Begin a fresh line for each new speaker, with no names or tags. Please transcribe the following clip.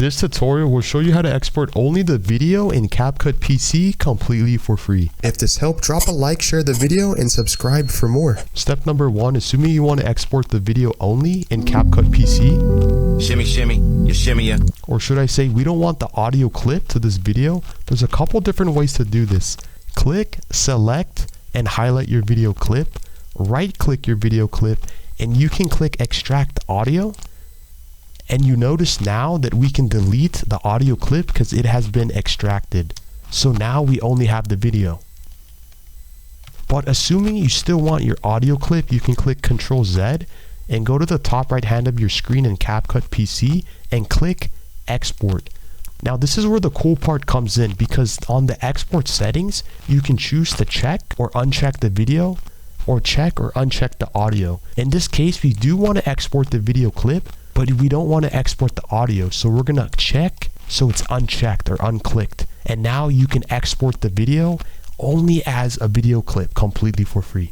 This tutorial will show you how to export only the video in Capcut PC completely for free.
If this helped, drop a like, share the video, and subscribe for more.
Step number 1, assuming you want to export the video only in Capcut PC.
Shimmy, shimmy, you shimmy ya.
Or should I say, we don't want the audio clip to this video. There's a couple different ways to do this. Click, select, and highlight your video clip. Right click your video clip, and you can click extract audio. And you notice now that we can delete the audio clip because it has been extracted. So now we only have the video. But assuming you still want your audio clip, you can click Ctrl Z and go to the top right hand of your screen in Capcut PC and click Export. Now this is where the cool part comes in, because on the export settings, you can choose to check or uncheck the video, or check or uncheck the audio. In this case, we do want to export the video clip, but we don't want to export the audio, so we're gonna check so it's unchecked or unclicked. And now you can export the video only as a video clip completely for free.